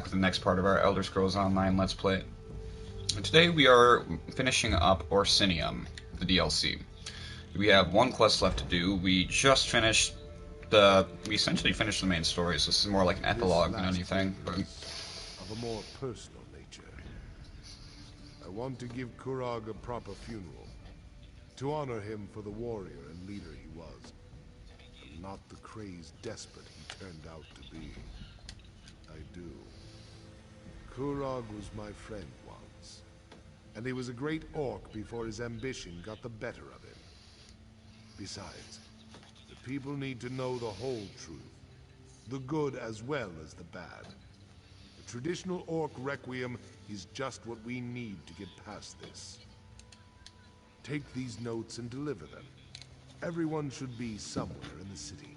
back with the next part of our Elder Scrolls Online Let's Play. And today we are finishing up Orsinium, the DLC. We have one quest left to do. We essentially finished the main story, so this is more like an epilogue than anything. But of a more personal nature. I want to give Kurag a proper funeral, to honor him for the warrior and leader he was, and not the crazed despot he turned out to be. I do. Kurag was my friend once, and he was a great orc before his ambition got the better of him. Besides, the people need to know the whole truth, the good as well as the bad. The traditional orc requiem is just what we need to get past this. Take these notes and deliver them. Everyone should be somewhere in the city.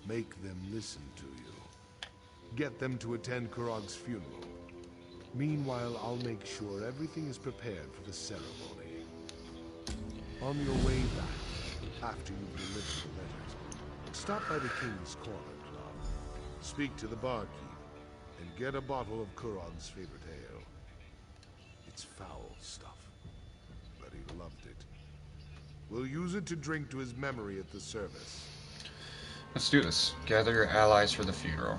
Make them listen to you. Get them to attend Kurag's funeral. Meanwhile, I'll make sure everything is prepared for the ceremony. On your way back, after you've delivered the letters, stop by the King's Corner Club. Speak to the barkeep, and get a bottle of Kurag's favorite ale. It's foul stuff, but he loved it. We'll use it to drink to his memory at the service. let's do this. Gather your allies for the funeral.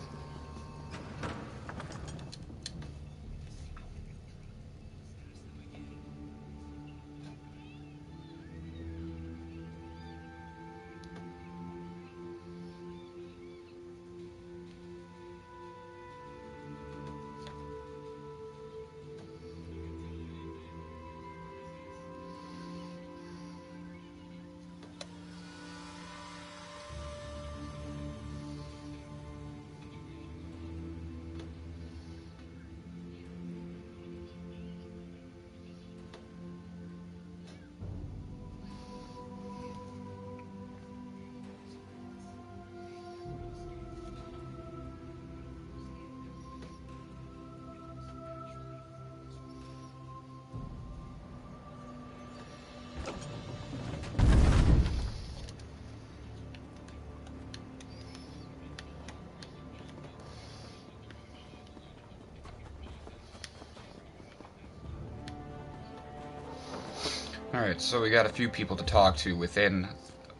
Alright, so we got a few people to talk to within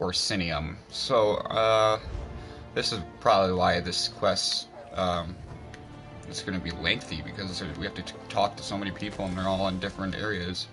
Orsinium. So, this is probably why this quest, it's going to be lengthy, because we have to talk to so many people and they're all in different areas.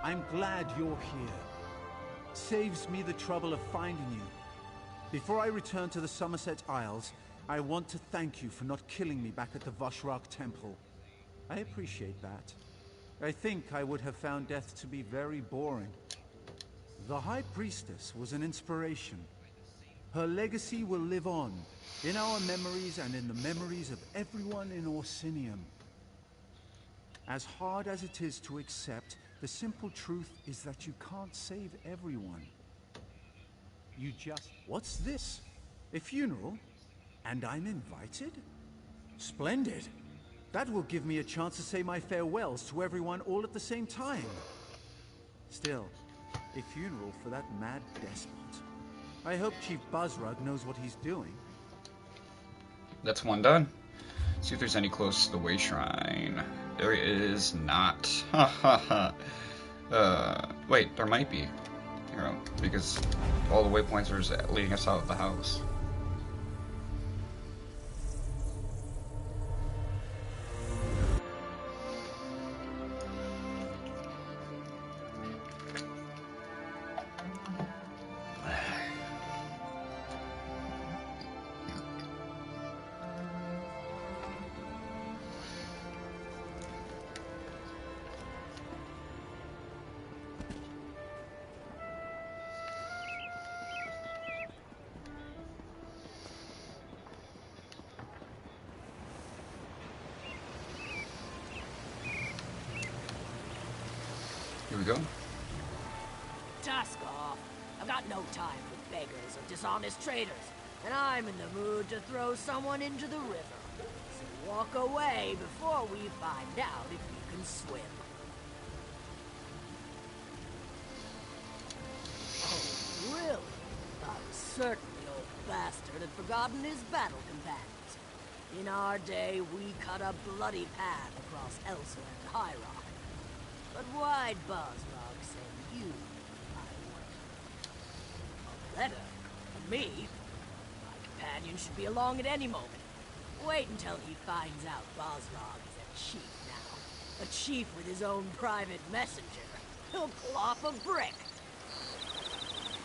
I'm glad you're here. Saves me the trouble of finding you. Before I return to the Somerset Isles, I want to thank you for not killing me back at the Vashrak Temple. I appreciate that. I think I would have found death to be very boring. The High Priestess was an inspiration. Her legacy will live on, in our memories and in the memories of everyone in Orsinium. As hard as it is to accept, the simple truth is that you can't save everyone. You just... What's this? A funeral? And I'm invited? Splendid. That will give me a chance to say my farewells to everyone all at the same time. Still, a funeral for that mad despot. I hope Chief Buzzrug knows what he's doing. That's one done. See if there's any close to the Way Shrine. There is not. Ha ha ha. Wait, there might be. You know, because all the waypoints are leading us out of the house. Here we go. task off. I've got no time for beggars or dishonest traders, and I'm in the mood to throw someone into the river. So walk away before we find out if you can swim. Oh, really? I was certain the old bastard had forgotten his battle companions. In our day, we cut a bloody path across Elsewhere and High Rock. But why'd Bosrog send you, I wonder? A letter? For me? My companion should be along at any moment. Wait until he finds out Bosrog is a chief now. A chief with his own private messenger. He'll plop a brick.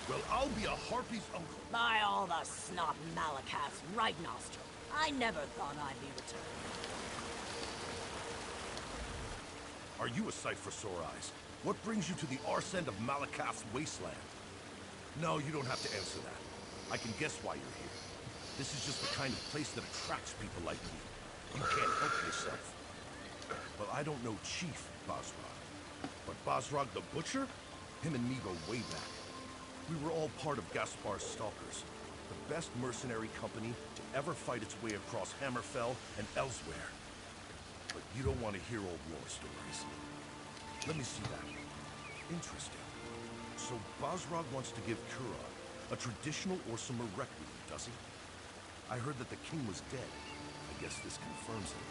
Well, I'll be a harpy's uncle. By all the snot Malakath's right nostril. I never thought I'd be returned. Are you a sight for sore eyes? What brings you to the arse end of Malakath's wasteland? No, you don't have to answer that. I can guess why you're here. This is just the kind of place that attracts people like you. You can't help yourself. Well, I don't know Chief Bosrog. But Bosrog the Butcher? Him and me go way back. We were all part of Gaspar's Stalkers, the best mercenary company to ever fight its way across Hammerfell and elsewhere. But you don't want to hear old war stories. Let me see that. Interesting. So Bosrog wants to give Kurog a traditional Orsimer requiem, does he? I heard that the king was dead. I guess this confirms it.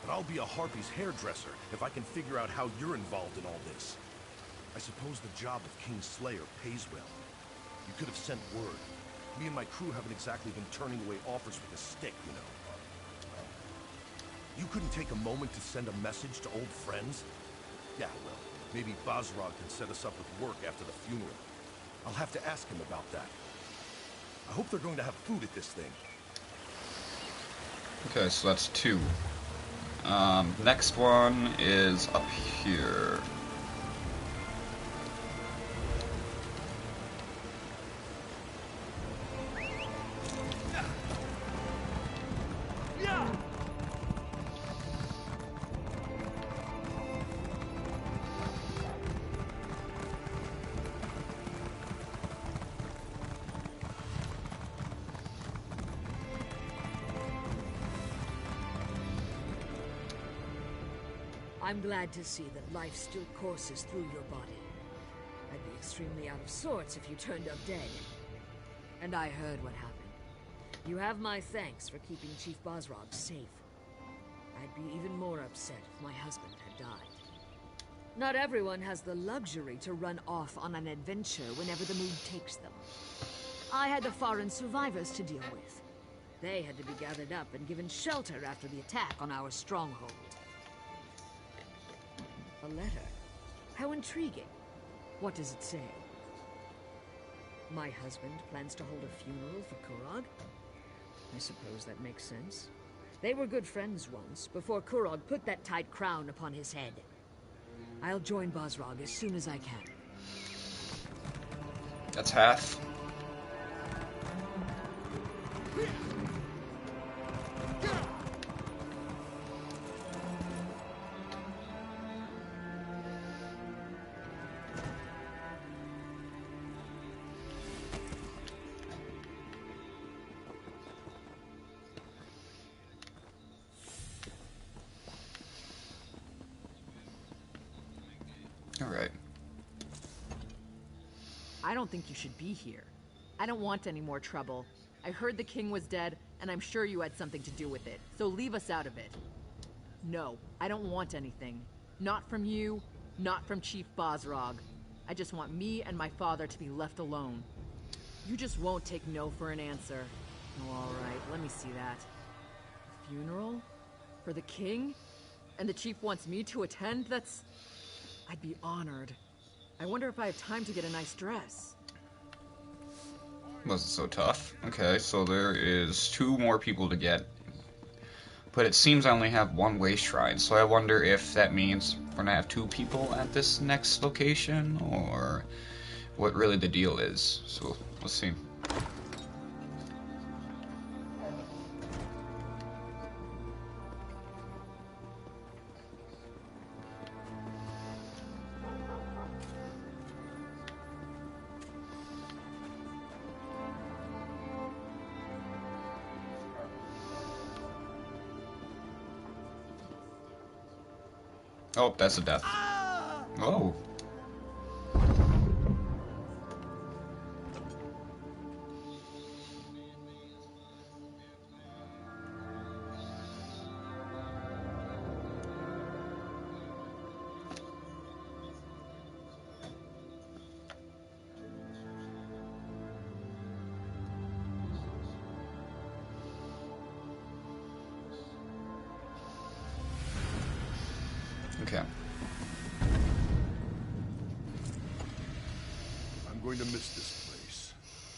But I'll be a harpy's hairdresser if I can figure out how you're involved in all this. I suppose the job of King's Slayer pays well. You could have sent word. Me and my crew haven't exactly been turning away offers with a stick, you know. You couldn't take a moment to send a message to old friends? Yeah, well, maybe Bosrog can set us up with work after the funeral. I'll have to ask him about that. I hope they're going to have food at this thing. Okay, so that's 2. Next one is up here. I'm glad to see that life still courses through your body. I'd be extremely out of sorts if you turned up dead. And I heard what happened. You have my thanks for keeping Chief Bosrog safe. I'd be even more upset if my husband had died. Not everyone has the luxury to run off on an adventure whenever the mood takes them. I had the foreign survivors to deal with. They had to be gathered up and given shelter after the attack on our stronghold. A letter? How intriguing. What does it say? My husband plans to hold a funeral for Kurog? I suppose that makes sense. They were good friends once, before Kurog put that tight crown upon his head. I'll join Bosrog as soon as I can. That's half. Alright. I don't think you should be here. I don't want any more trouble. I heard the king was dead, and I'm sure you had something to do with it, so leave us out of it. No, I don't want anything. Not from you, not from Chief Bosrog. I just want me and my father to be left alone. You just won't take no for an answer. Oh, all right, let me see that. A funeral? For the king? And the chief wants me to attend? That's... I'd be honored. I wonder if I have time to get a nice dress. Wasn't so tough. Okay, so there is 2 more people to get. But it seems I only have 1 way shrine, so I wonder if that means we're gonna have 2 people at this next location, or what really the deal is. So, let's see. Oh, that's a death. Oh. Okay. I'm going to miss this place.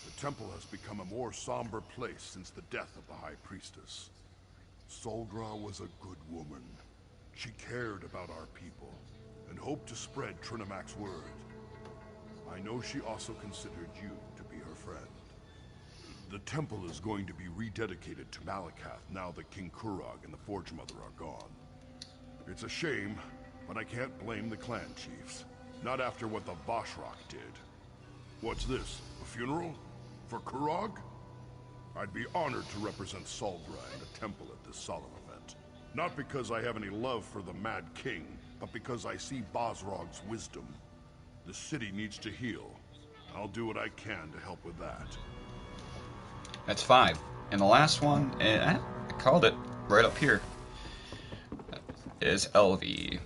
The temple has become a more somber place since the death of the High Priestess. Solgra was a good woman. She cared about our people, and hoped to spread Trinamac's word. I know she also considered you to be her friend. The temple is going to be rededicated to Malakath now that King Kurog and the Forge Mother are gone. It's a shame, but I can't blame the clan chiefs. Not after what the Vashrak did. What's this? A funeral? For Kurog? I'd be honored to represent Solgra and the temple at this solemn event. Not because I have any love for the Mad King, but because I see Basrog's wisdom. The city needs to heal. I'll do what I can to help with that. That's 5. And the last one, I called it right up here, is Elvie.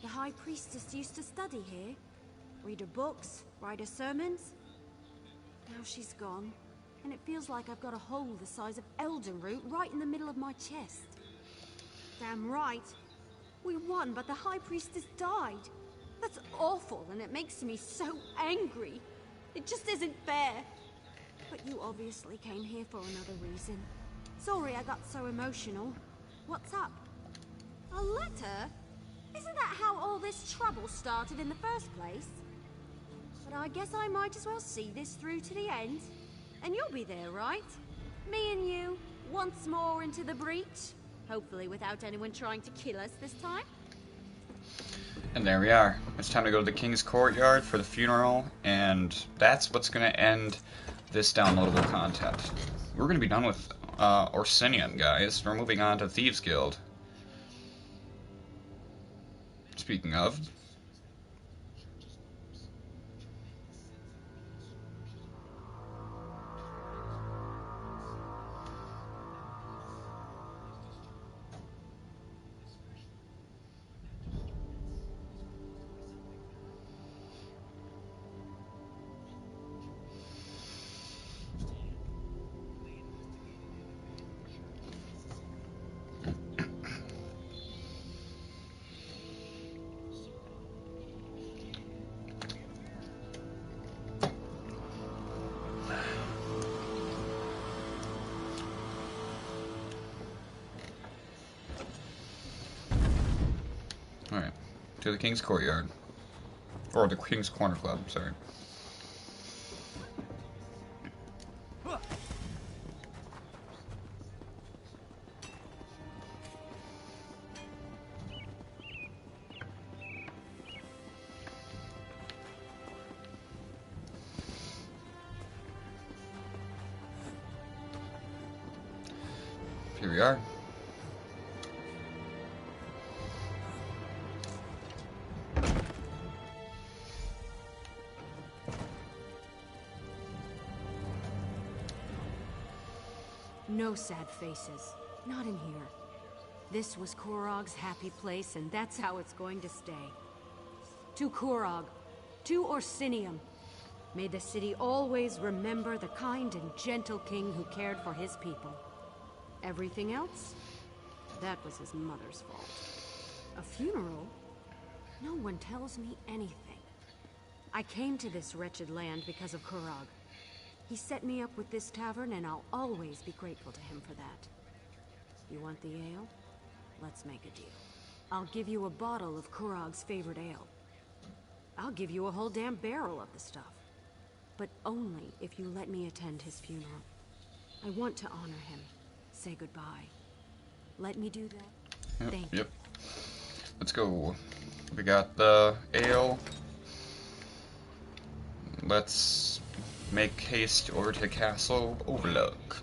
The High Priestess used to study here. Read her books, write her sermons. Now she's gone, and it feels like I've got a hole the size of Eldenroot right in the middle of my chest. Damn right. We won, but the High Priestess died. That's awful, and it makes me so angry. It just isn't fair. But you obviously came here for another reason. Sorry I got so emotional. What's up? A letter? Isn't that how all this trouble started in the first place? But I guess I might as well see this through to the end. And you'll be there, right? Me and you, once more into the breach. Hopefully without anyone trying to kill us this time. And there we are. It's time to go to the King's Courtyard for the funeral, and that's what's going to end this downloadable content. We're going to be done with Orsinium, guys. We're moving on to Thieves Guild. Speaking of... Alright, to the King's Courtyard. Or the King's Corner Club, sorry. Here we are. No sad faces. Not in here. This was Kurog's happy place, and that's how it's going to stay. To Kurog, to Orsinium, may the city always remember the kind and gentle king who cared for his people. Everything else? That was his mother's fault. A funeral? No one tells me anything. I came to this wretched land because of Kurog. He set me up with this tavern, and I'll always be grateful to him for that. You want the ale? Let's make a deal. I'll give you a bottle of Kurog's favorite ale. I'll give you a whole damn barrel of the stuff. But only if you let me attend his funeral. I want to honor him. Say goodbye. Let me do that? Thank you. Yep. Let's go. We got the ale. Let's make haste over to Castle Overlook.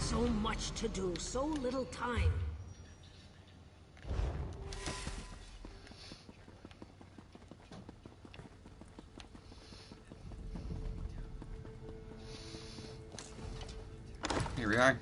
So much to do, so little time. Here we are.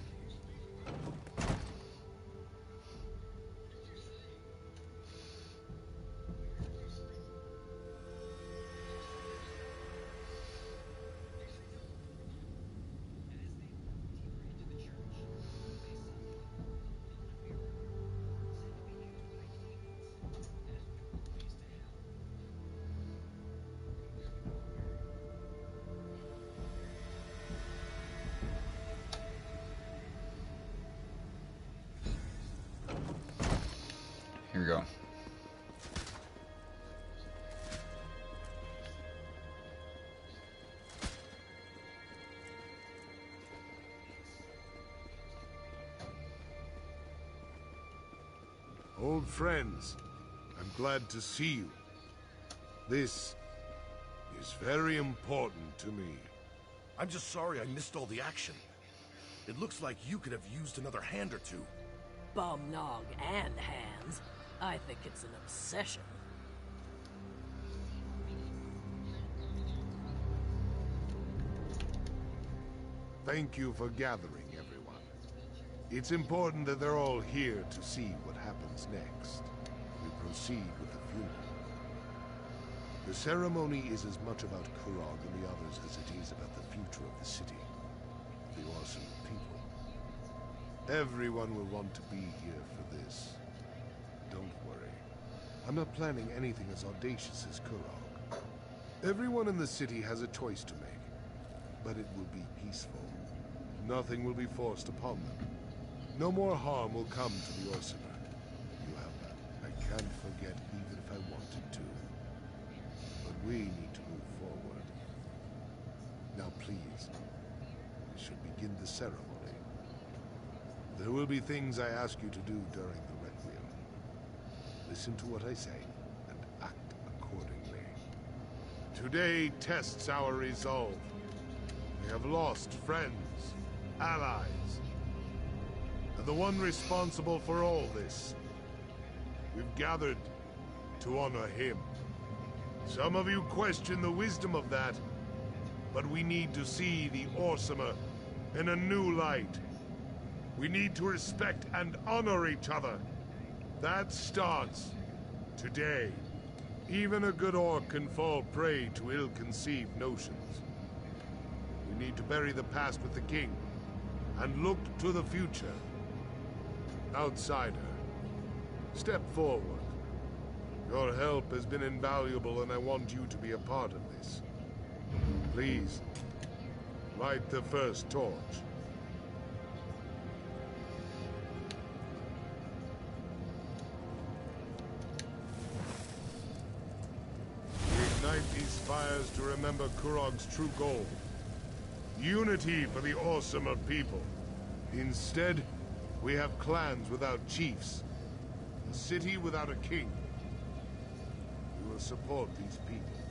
Here we go. Old friends, I'm glad to see you. This is very important to me. I'm just sorry I missed all the action. It looks like you could have used another hand or two. Bum nog and hands. I think it's an obsession. Thank you for gathering, everyone. It's important that they're all here to see what happens next. We proceed with the funeral. The ceremony is as much about Kurog and the others as it is about the future of the city, the Orson people. Everyone will want to be here for this. Don't worry. I'm not planning anything as audacious as Kurog. Everyone in the city has a choice to make, but it will be peaceful. Nothing will be forced upon them. No more harm will come to the Orsimer. You have that. I can't forget even if I wanted to. But we need to move forward. Now please, we should begin the ceremony. There will be things I ask you to do during the Requiem. Listen to what I say, and act accordingly. Today tests our resolve. We have lost friends, allies, and the one responsible for all this. We've gathered to honor him. Some of you question the wisdom of that, but we need to see the Orsimer in a new light. We need to respect and honor each other. That starts today. Even a good orc can fall prey to ill-conceived notions. We need to bury the past with the king and look to the future. Outsider, step forward. Your help has been invaluable and I want you to be a part of this. Please, light the first torch. Ignite these fires to remember Kurog's true goal. Unity for the Orsimer people. Instead, we have clans without chiefs. A city without a king. We will support these people.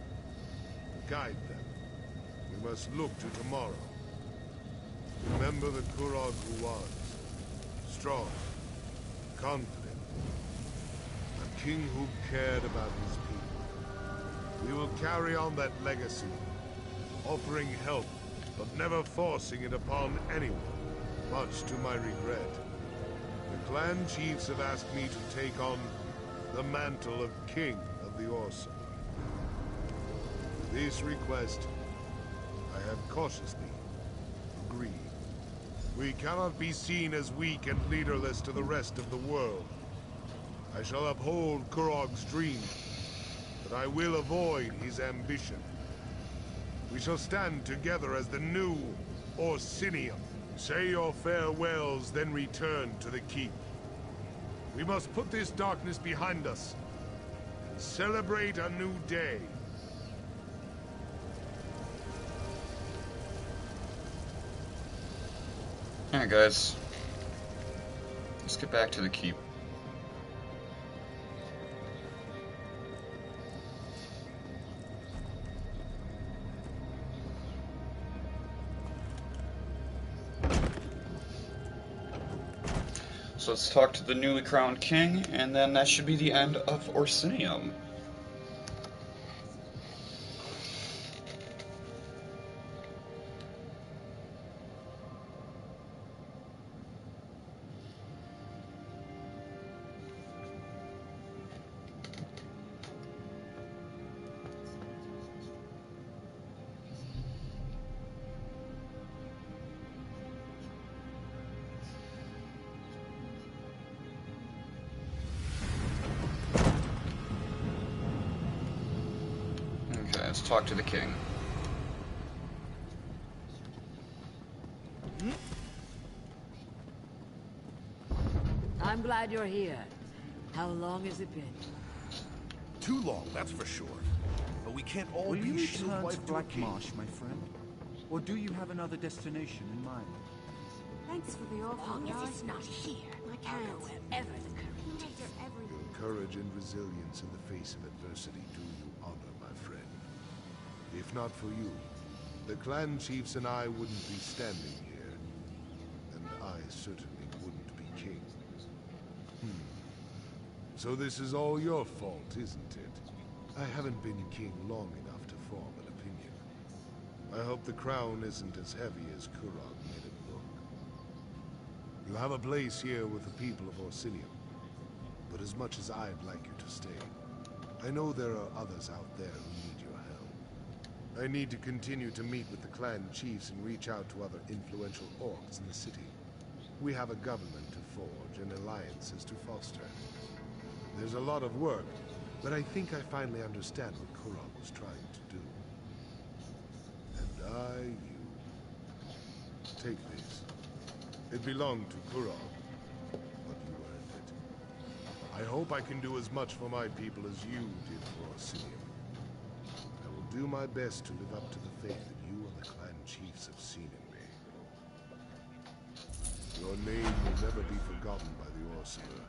Guide them. We must look to tomorrow. Remember the Kurog who was. Strong. Confident. A king who cared about his people. We will carry on that legacy, offering help, but never forcing it upon anyone, much to my regret. The clan chiefs have asked me to take on the mantle of King of the Orson. To this request, I have cautiously agreed. We cannot be seen as weak and leaderless to the rest of the world. I shall uphold Kurog's dream, but I will avoid his ambition. We shall stand together as the new Orsinium. Say your farewells, then return to the keep. We must put this darkness behind us and celebrate a new day. Alright guys, let's get back to the keep. so let's talk to the newly crowned king, and then that should be the end of Orsinium. Okay, let's talk to the king. I'm glad you're here. How long has it been? Too long, that's for sure. But we can't all Will be you shield return to wife to a Black king. Marsh, my friend? Or do you have another destination in mind? Thanks for the offer, Long as guys. it's not here, I I'll can't. go wherever the current After everything. Your courage and resilience in the face of adversity do you honor, my friend. If not for you, the clan chiefs and I wouldn't be standing here. And I certainly wouldn't be king. So this is all your fault, isn't it? I haven't been king long enough to form an opinion. I hope the crown isn't as heavy as Kurog made it look. You have a place here with the people of Orsinium, but as much as I'd like you to stay, I know there are others out there who need your help. I need to continue to meet with the clan chiefs and reach out to other influential orcs in the city. We have a government to forge and alliances to foster. There's a lot of work, but I think I finally understand what Kurog was trying to do. And take this. It belonged to Kurog, but you earned it. I hope I can do as much for my people as you did for Orsinium. I will do my best to live up to the faith that you and the clan chiefs have seen in me. Your name will never be forgotten by the Orsiver.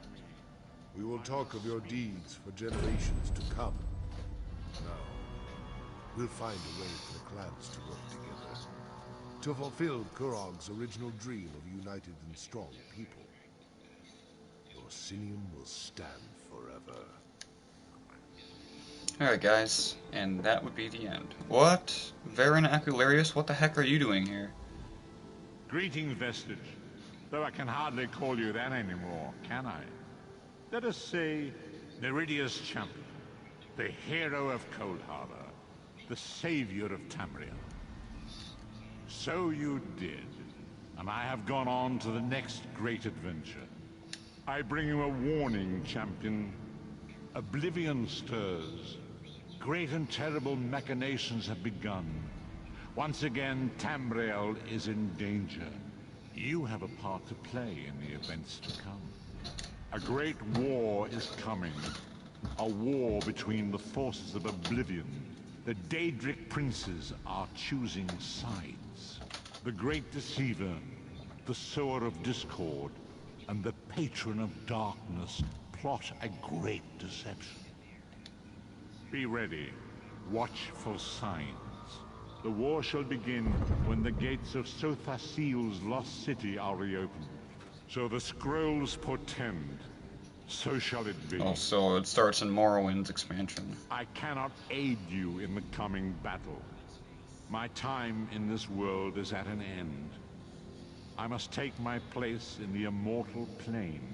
We will talk of your deeds for generations to come. Now, we'll find a way for the clans to work together. To fulfill Kurog's original dream of united and strong people. Orsinium will stand forever. Alright guys, and that would be the end. What? Varen Acularius, what the heck are you doing here? Greetings, Vestige. Though I can hardly call you that anymore, can I? Let us say, Neridia's champion, the hero of Cold Harbor, the savior of Tamriel. So you did, and I have gone on to the next great adventure. I bring you a warning, champion. Oblivion stirs. Great and terrible machinations have begun. Once again, Tamriel is in danger. You have a part to play in the events to come. A great war is coming. A war between the forces of Oblivion. The Daedric princes are choosing sides. The Great Deceiver, the Sower of Discord, and the Patron of Darkness plot a great deception. Be ready. Watch for signs. The war shall begin when the gates of Sothasil's lost city are reopened. So the scrolls portend. So shall it be. Also, it starts in Morrowind's expansion. I cannot aid you in the coming battle. My time in this world is at an end. I must take my place in the immortal plane.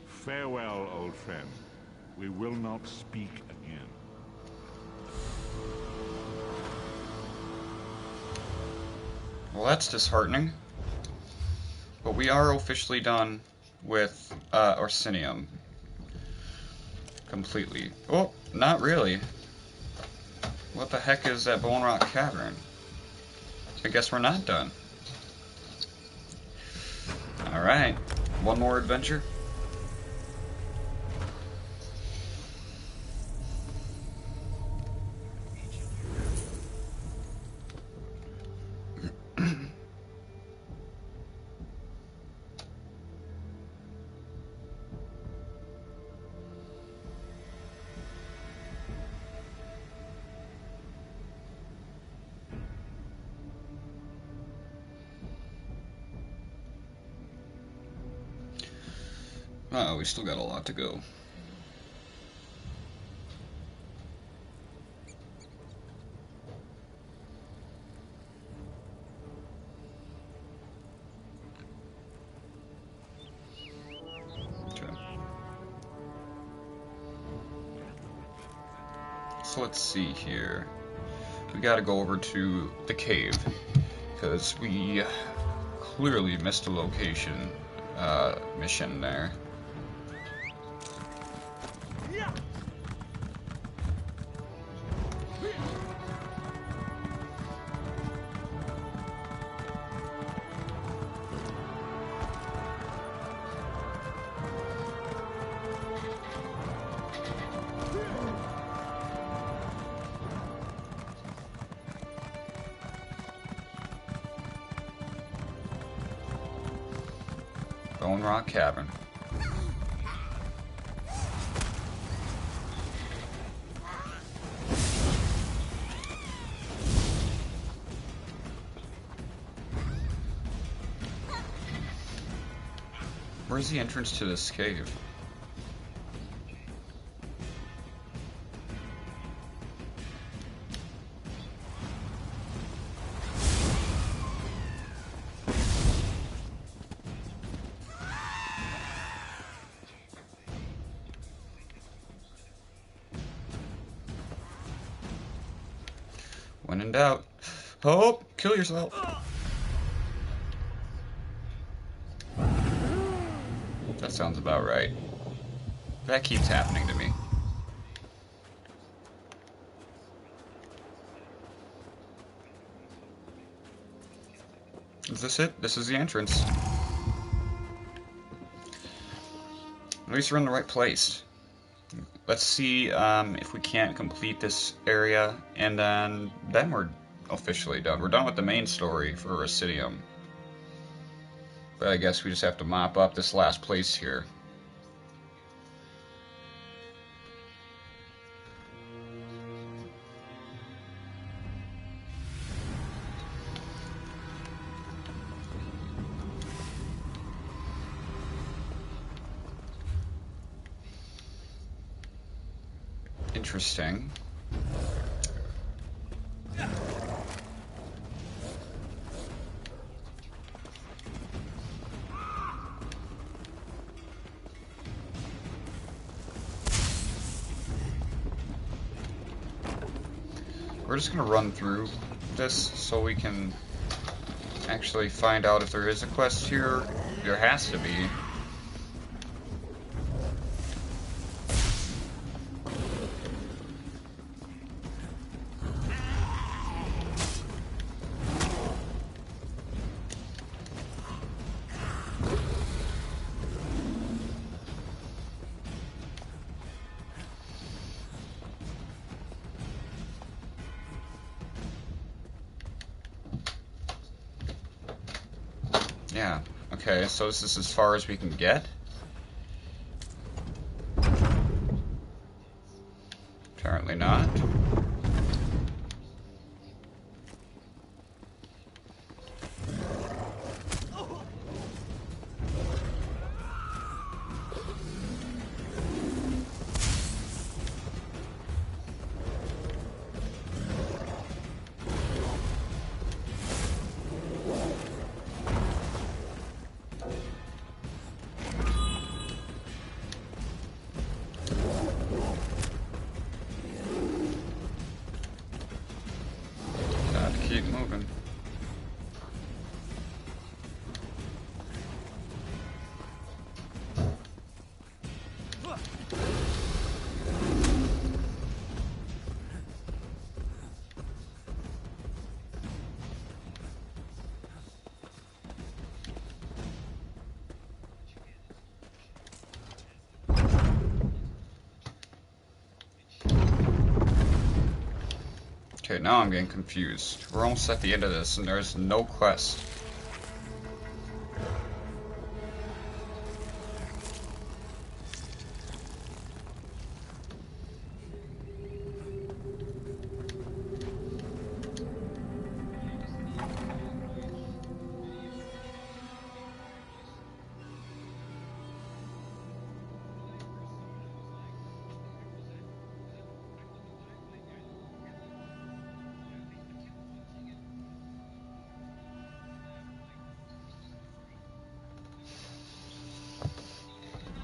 Farewell, old friend. We will not speak again. Well, that's disheartening. But we are officially done with Orsinium. Completely. Oh, not really. What the heck is that Bone Rock Cavern? I guess we're not done. Alright, one more adventure. Oh, we still got a lot to go. So let's see here. We gotta go over to the cave, because we clearly missed a location mission there. Bone Rock Cavern. Where's the entrance to this cave? When in doubt, oh, kill yourself. That sounds about right. That keeps happening to me. Is this it? This is the entrance. At least we're in the right place. Let's see if we can't complete this area, and then we're officially done. We're done with the main story for Orsinium. But I guess we just have to mop up this last place here. Interesting. We're just gonna run through this so we can actually find out if there is a quest here. There has to be. Yeah, okay, so this is as far as we can get? Apparently not. Keep moving. Okay, now I'm getting confused. We're almost at the end of this, and there's no quest.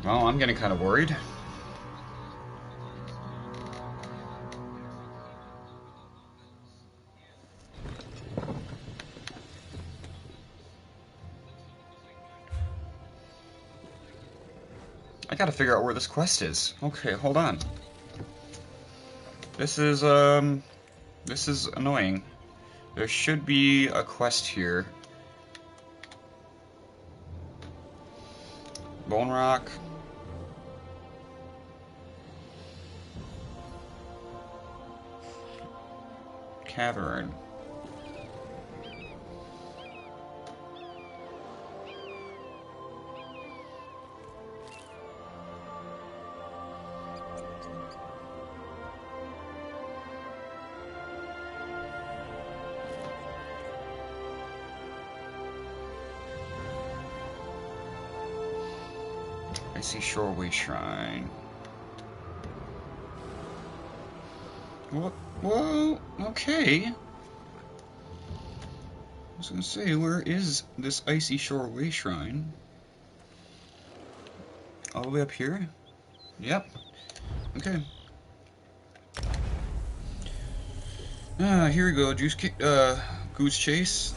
Well, I'm getting kind of worried. I gotta figure out where this quest is. Okay, hold on. This is annoying. There should be a quest here. Bone Rock. Cavern. Icy Shoreway Shrine. Whoa, okay. I was gonna say, where is this Icy Shoreway Shrine? All the way up here? Yep. Okay. Here we go. Goose Chase.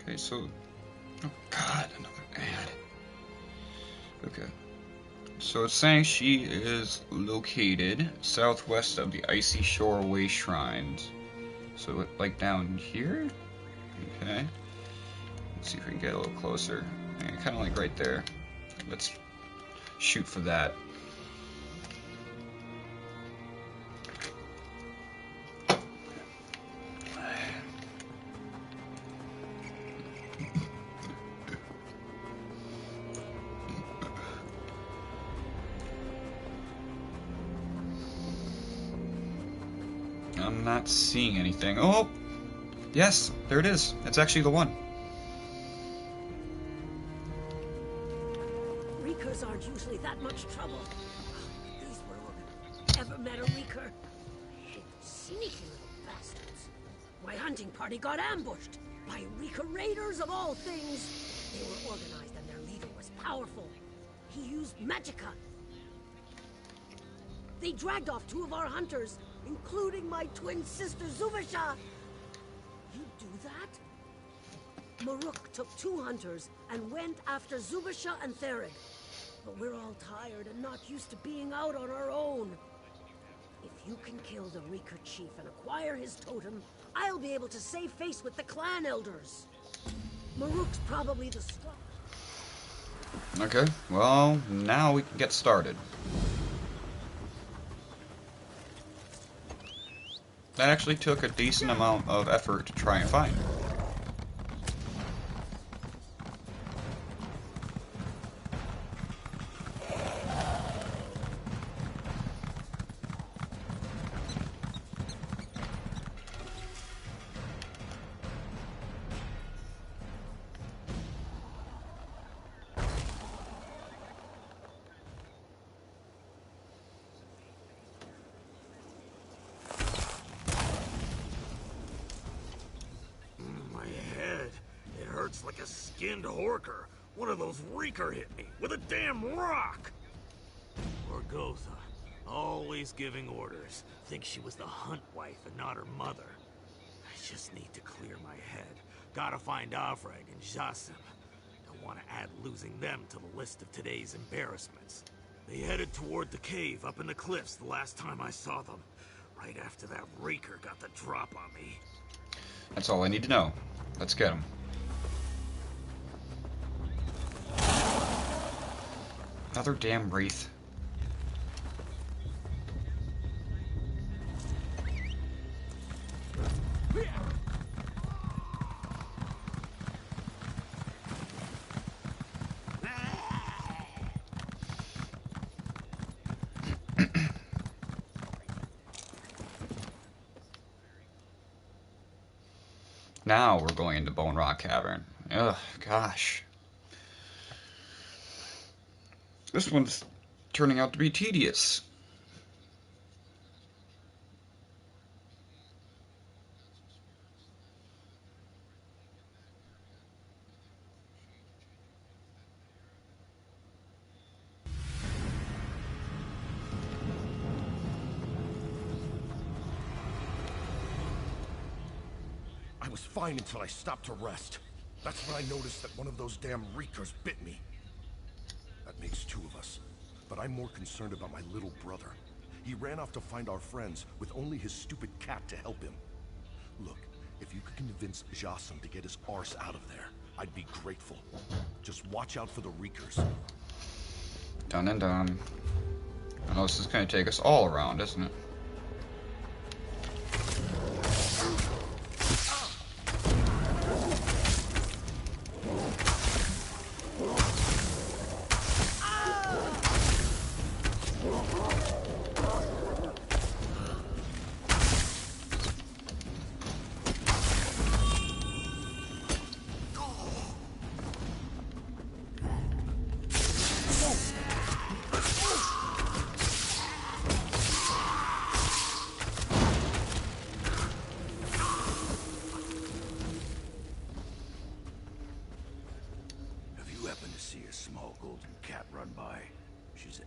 Okay, so... Oh god, another ad. Okay. So it's saying she is located southwest of the Icy Shoreway Shrines. So, like, down here? Okay. Let's see if we can get a little closer. Yeah, kind of like right there. Let's shoot for that. I'm not seeing anything. Oh! Yes, there it is. It's actually the one. Reekers aren't usually that much trouble. These were organ. Ever met a Reeker? Sneaky little bastards. My hunting party got ambushed by Reeker raiders of all things. They were organized and their leader was powerful. He used magicka. They dragged off 2 of our hunters, including my twin sister Zubasha. You do that? Maruk took 2 hunters and went after Zubasha and Therig. But we're all tired and not used to being out on our own. If you can kill the Reeker chief and acquire his totem, I'll be able to save face with the clan elders. Maruk's probably the strongest. Okay, well, now we can get started. That actually took a decent amount of effort to try and find. Like a skinned horker. One of those Reeker hit me with a damn rock. Orgotha, always giving orders. Thinks she was the hunt wife and not her mother. I just need to clear my head. Gotta find Avreg and Jasim. Don't want to add losing them to the list of today's embarrassments. They headed toward the cave up in the cliffs the last time I saw them. Right after that Reeker got the drop on me. That's all I need to know. Let's get him. Another damn wraith. Now we're going into Bone Rock Cavern. Ugh, gosh. This one's turning out to be tedious. I was fine until I stopped to rest. That's when I noticed that one of those damn reekers bit me. That makes 2 of us. But I'm more concerned about my little brother. He ran off to find our friends with only his stupid cat to help him. Look, if you could convince Jassim to get his arse out of there, I'd be grateful. Just watch out for the reekers. Done and done. I know this is going to take us all around, isn't it?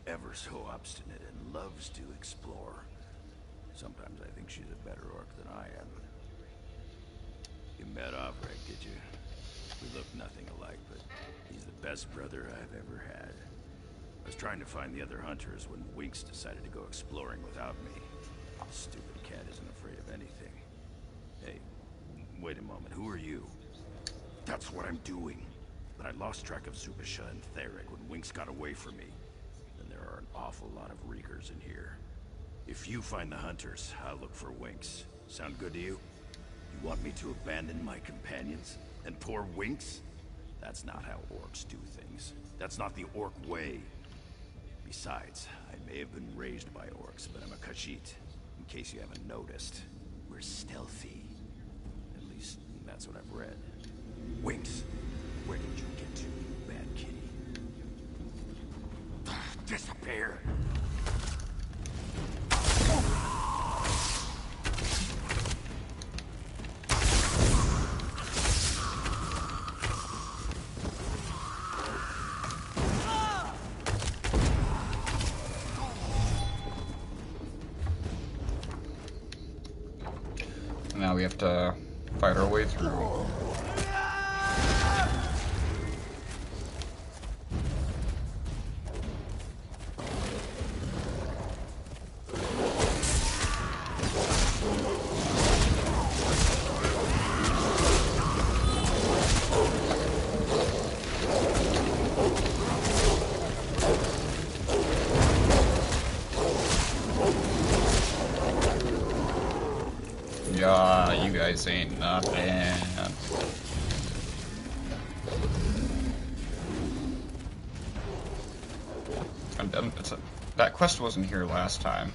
Ever so obstinate and loves to explore. Sometimes I think she's a better orc than I am. You met Ovrek, did you? We look nothing alike, but he's the best brother I've ever had. I was trying to find the other hunters when Winks decided to go exploring without me. Stupid cat isn't afraid of anything. Hey, wait a moment, who are you? That's what I'm doing. But I lost track of Zubisha and Theric when Winks got away from me. There are an awful lot of reekers in here. If you find the hunters, I'll look for Winks. Sound good to you? You want me to abandon my companions? And poor Winks? That's not how orcs do things. That's not the orc way. Besides, I may have been raised by orcs, but I'm a Khajiit. In case you haven't noticed, we're stealthy. At least, that's what I've read. Winks, where did you get to, you bad kitty? Disappear! Now we have to fight our way through. Yeah, you guys ain't nothing. That quest wasn't here last time.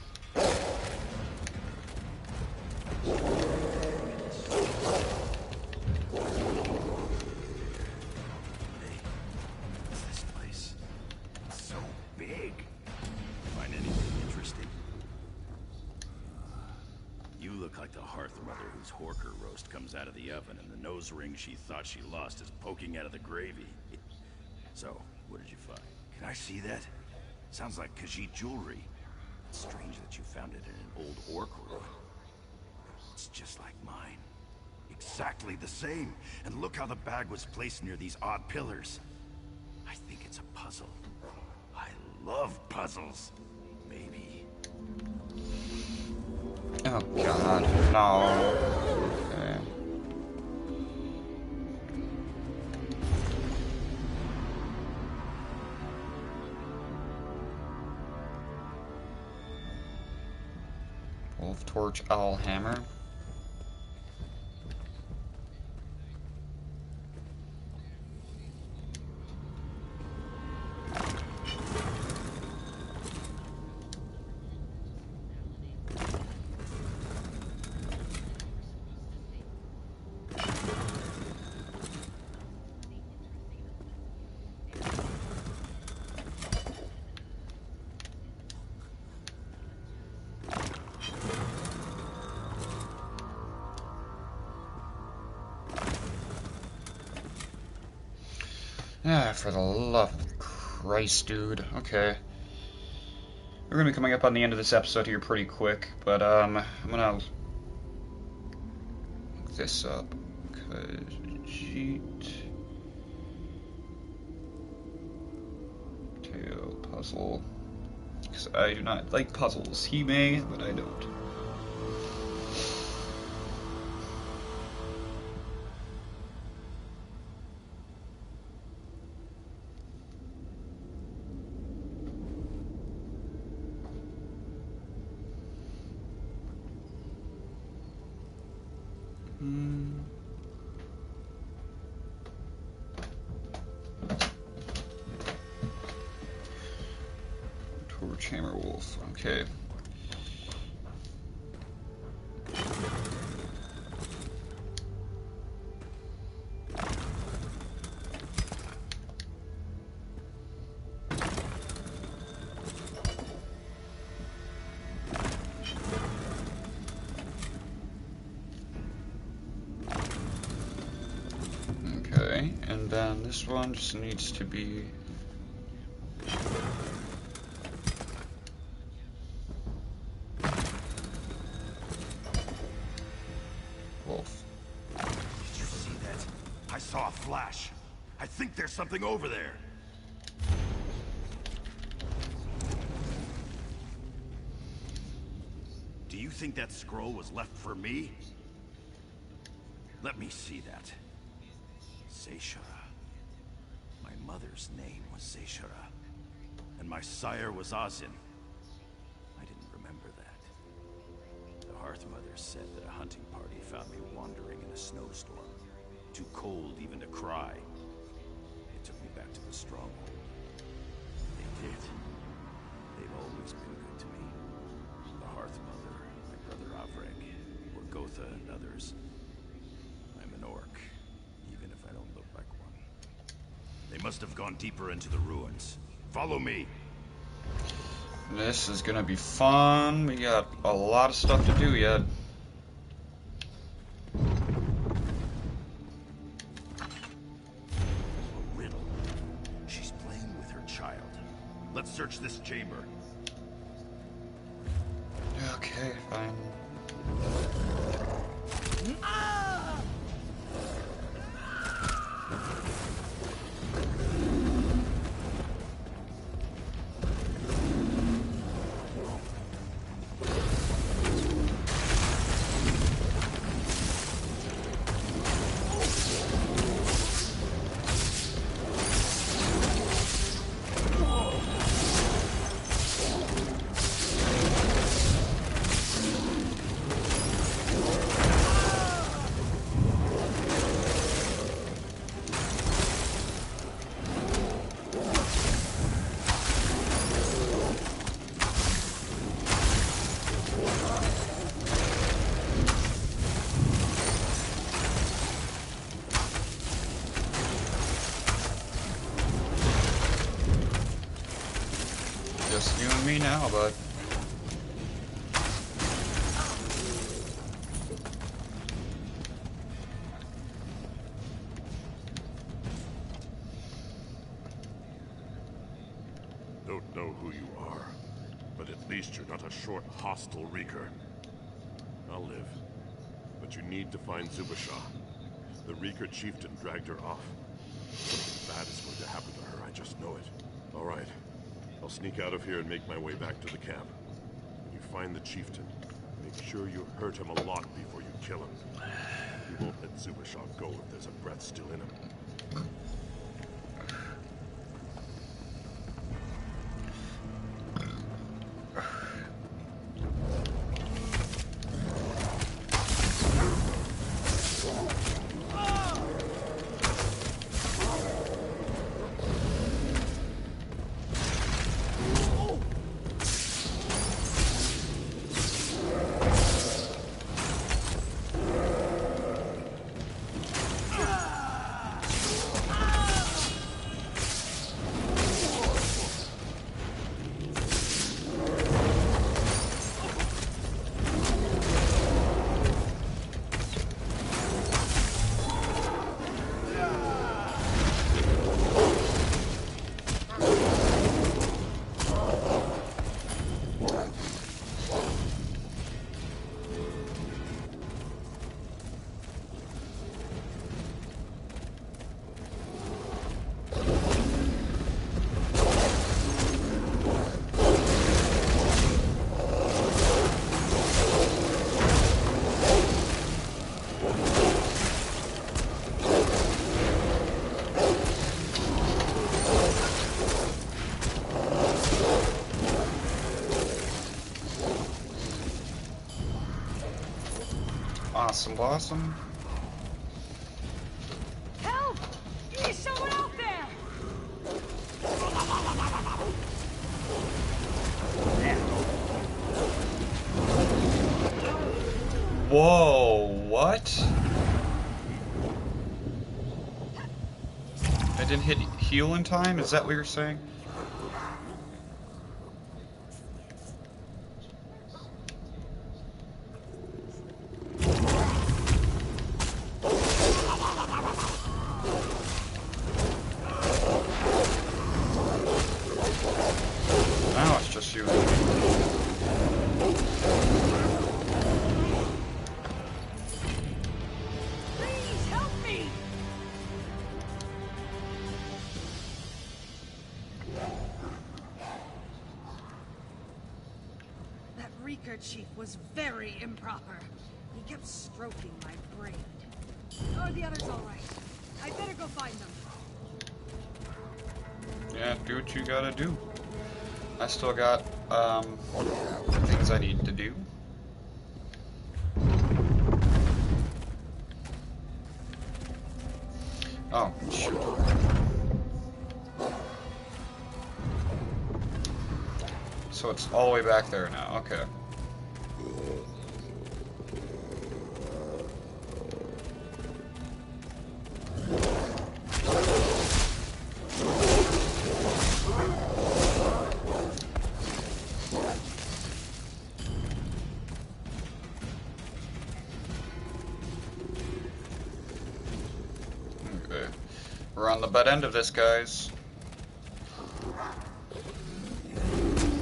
Out of the oven, and the nose ring she thought she lost is poking out of the gravy. So, what did you find? Can I see that? Sounds like Khajiit jewelry. It's strange that you found it in an old orc ruin. It's just like mine. Exactly the same. And look how the bag was placed near these odd pillars. I think it's a puzzle. I love puzzles. Maybe. Oh god, no. Okay. Wolf Torch Owl Hammer. Ah, for the love of Christ, dude. Okay. We're gonna be coming up on the end of this episode here pretty quick, but I'm gonna look this up. Cheat. Tail puzzle. Because I do not like puzzles. He may, but I don't. Torchammer Wolf. Okay. Okay, and then this one just needs to be wolf. Did you see that? I saw a flash. I think there's something over there. Do you think that scroll was left for me? Let me see that. Seishara. My mother's name was Seishara, and my sire was Azin. I didn't remember that. The Hearth Mother said that a hunting party found me wandering in a snowstorm, too cold even to cry. They took me back to the stronghold. They did. They've always been good to me. The Hearth Mother, my brother Avreg, Orgotha, and others. I'm an orc, even if I don't look like one. They must have gone deeper into the ruins. Follow me. This is gonna be fun. We got a lot of stuff to do yet. A riddle. She's playing with her child. Let's search this chamber. Okay, fine. Just you and me now, bud. Don't know who you are, but at least you're not a short, hostile reeker. I'll live, but you need to find Zubasha. The reeker chieftain dragged her off. Something bad is going to happen to her, I just know it. All right, I'll sneak out of here and make my way back to the camp. When you find the chieftain, make sure you hurt him a lot before you kill him. You won't let Zubasha go if there's a breath still in him. Awesome blossom. Help! Is someone out there? Whoa, what? I didn't hit heal in time? Is that what you're saying? Now it's just you. Please help me! That Reeker chief was very improper. He kept stroking my brain. Are the others all right? I better go find them. Yeah, do what you gotta do. I still got, things I need to do. Oh, shoot. So it's all the way back there now, okay. Okay. We're on the butt end of this, guys.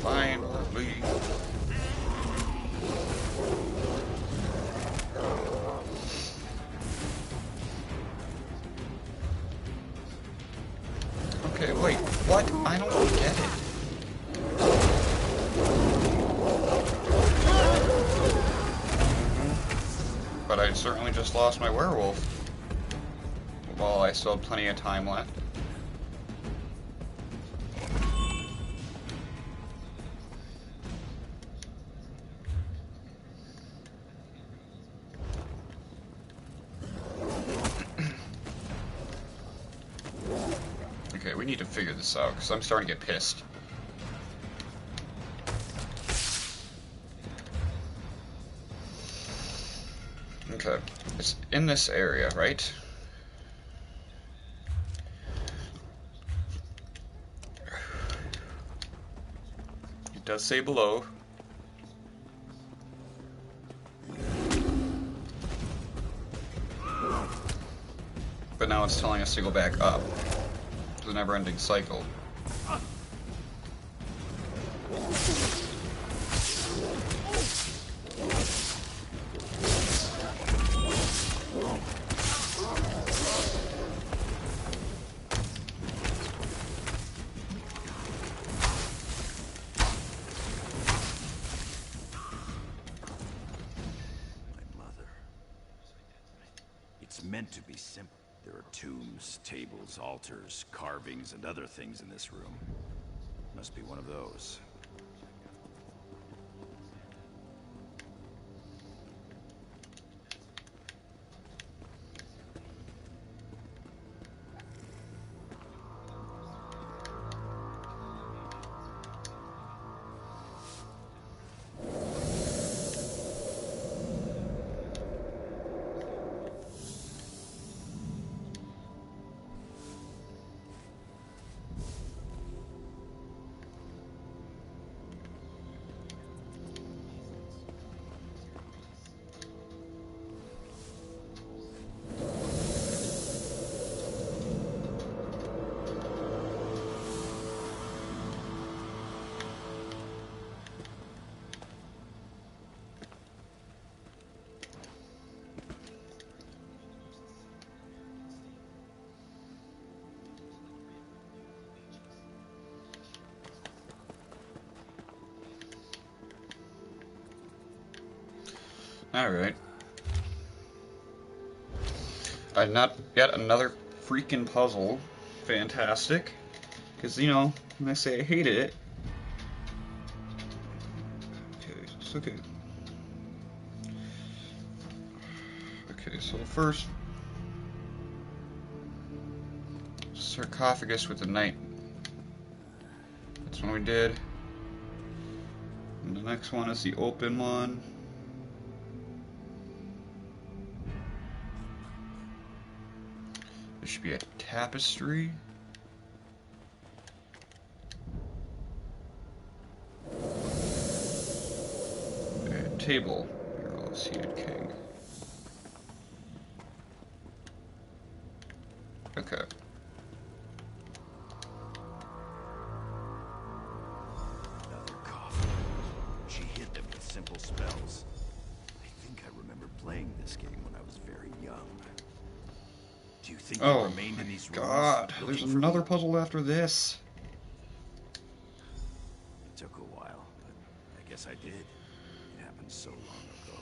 Finally. Okay, wait, what? I don't get it. But I certainly just lost my werewolf. Well, I still have plenty of time left. Okay, we need to figure this out, because I'm starting to get pissed. Okay, it's in this area, right? It does say below. But now it's telling us to go back up. It's a never-ending cycle. It's meant to be simple. There are tombs, tables, altars, carvings, and other things in this room. Must be one of those. Alright. Not yet another freaking puzzle. Fantastic. Because, you know, when I say I hated it. Okay, it's okay. Okay, so the first sarcophagus with the knight. That's one we did. And the next one is the open one. There should be a tapestry. A table. Your all-seated king. Okay. Another coffin. She hid them with simple spells. I think I remember playing this game when I was very young. Do you think they remained in these rooms? God, there's another puzzle after this. It took a while, but I guess I did. It happened so long ago.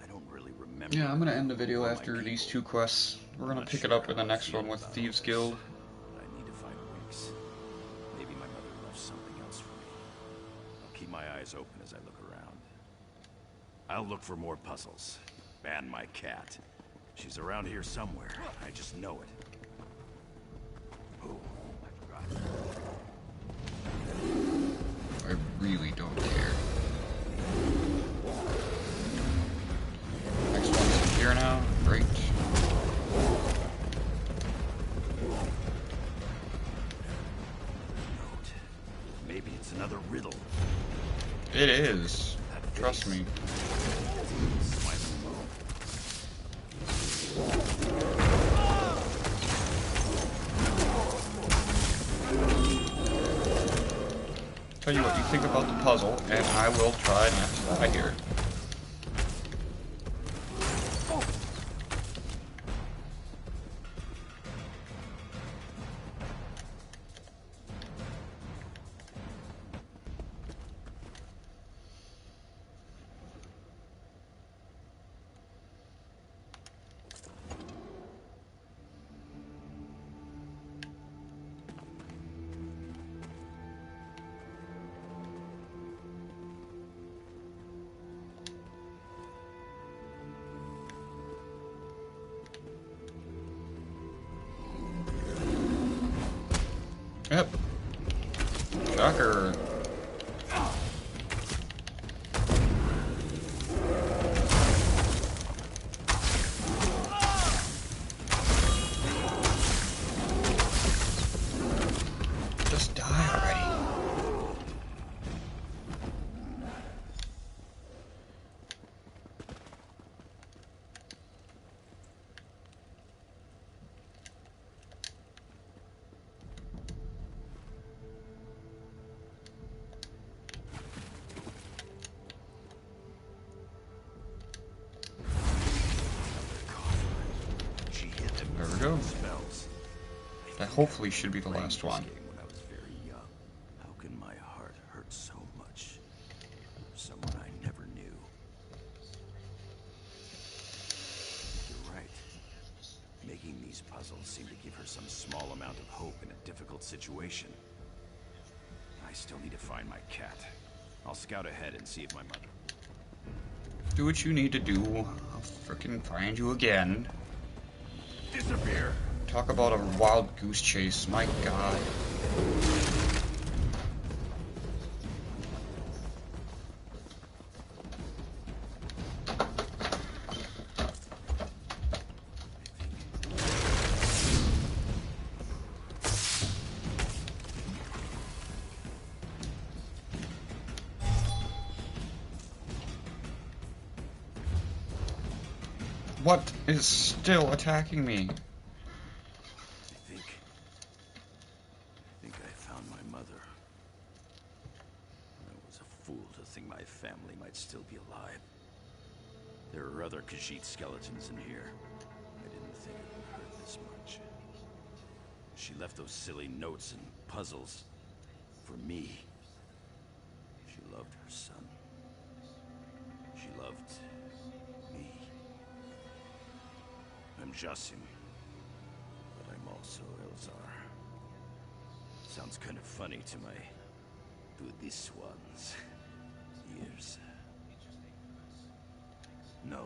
I don't really remember. Yeah, I'm gonna end the video after these two quests. We're gonna pick it up in the next one with Thieves Guild. I need to find Wix. Maybe my mother left something else for me. I'll keep my eyes open as I look around. I'll look for more puzzles. And my cat. She's around here somewhere. I just know it. Oh, I forgot. I really don't care. Next one's here now. Great. Note. Maybe it's another riddle. It is. Trust me. Tell you what you think about the puzzle, and I will try not to die here. Yep. Shocker. Just die already. There we go. That hopefully should be the last one. When I was very young, how can my heart hurt so much for someone I never knew? You're right. Making these puzzles seemed to give her some small amount of hope in a difficult situation. I still need to find my cat. I'll scout ahead and see if my mother... Do what you need to do. I'll frickin' find you again. Disappear! Talk about a wild goose chase, my god. What is still attacking me? I think I found my mother. I was a fool to think my family might still be alive. There are other Khajiit skeletons in here. I didn't think it would hurt this much. She left those silly notes and puzzles for me. She loved her son. She loved me. I'm Jasim, but I'm also Elzar. Sounds kind of funny to this one's ears. No,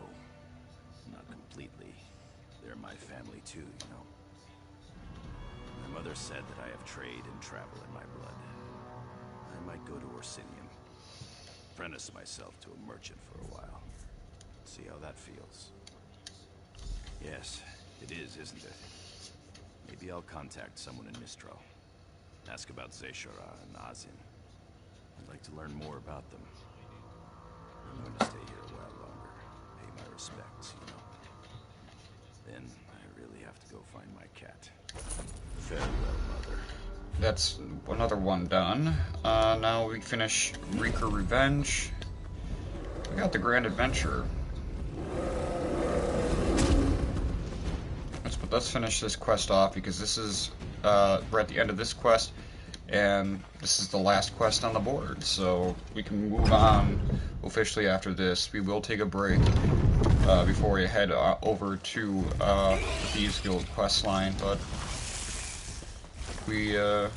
not completely. They're my family too, you know. My mother said that I have trade and travel in my blood. I might go to Orsinium. Apprentice myself to a merchant for a while. See how that feels. Yes, it is, isn't it? Maybe I'll contact someone in Mistral. Ask about Zeshara and Azin. I'd like to learn more about them. I'm going to stay here a while longer. Pay my respects, you know. Then I really have to go find my cat. Farewell, Mother. That's another one done. Now we finish Reeker Revenge. We got the Grand Adventure. Let's finish this quest off because this is we're at the end of this quest, and this is the last quest on the board. So we can move on officially after this. We will take a break before we head over to the Thieves Guild quest line, but we yeah,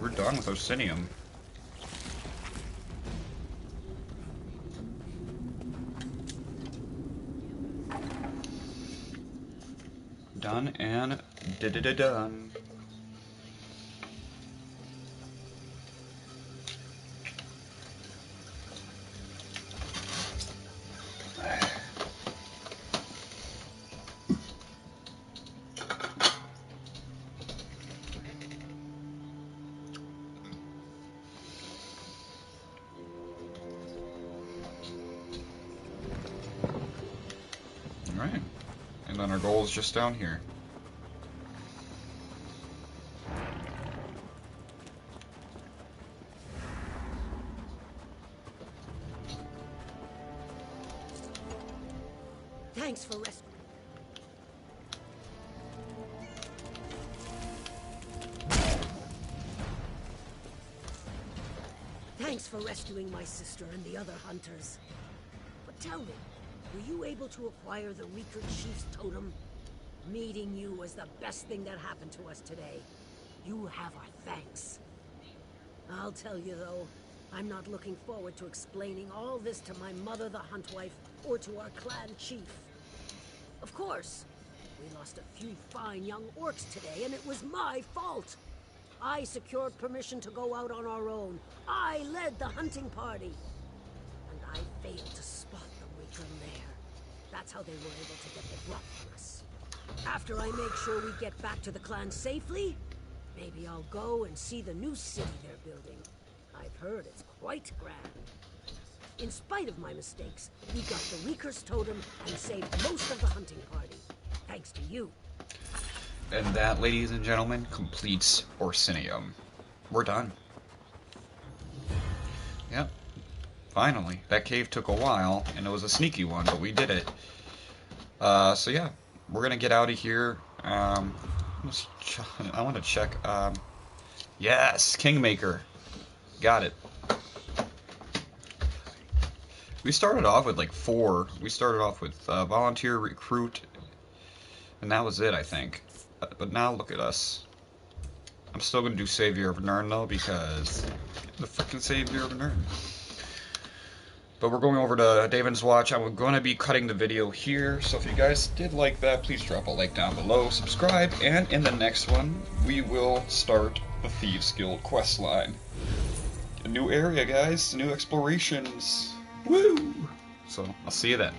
we're done with Orsinium. Done and done. Alright. And then our goal is just down here. Thanks for rescuing. Thanks for rescuing my sister and the other hunters. But tell me, were you able to acquire the Reeker Chief's totem? Meeting you was the best thing that happened to us today. You have our thanks. I'll tell you though, I'm not looking forward to explaining all this to my mother, the Huntwife, or to our clan chief. Of course, we lost a few fine young orcs today, and it was my fault. I secured permission to go out on our own. I led the hunting party. And I failed to spot the Reeker lair. That's how they were able to get the bluff on us. After I make sure we get back to the clan safely, maybe I'll go and see the new city they're building. I've heard it's quite grand. In spite of my mistakes, we got the Reeker's totem and saved most of the hunting party. Thanks to you. And that, ladies and gentlemen, completes Orsinium. We're done. Yep. Finally. That cave took a while, and it was a sneaky one, but we did it. So yeah, we're gonna get out of here. I want to check. Yes, Kingmaker. Got it. We started off with like 4. We started off with volunteer, recruit, and that was it, I think. But now look at us. I'm still gonna do Savior of Nirn though, because the freaking Savior of Nirn. But we're going over to David's Watch. I'm going to be cutting the video here, so if you guys did like that, please drop a like down below, subscribe, and in the next one, we will start the Thieves Guild questline. A new area, guys, new explorations. Woo! So, I'll see you then.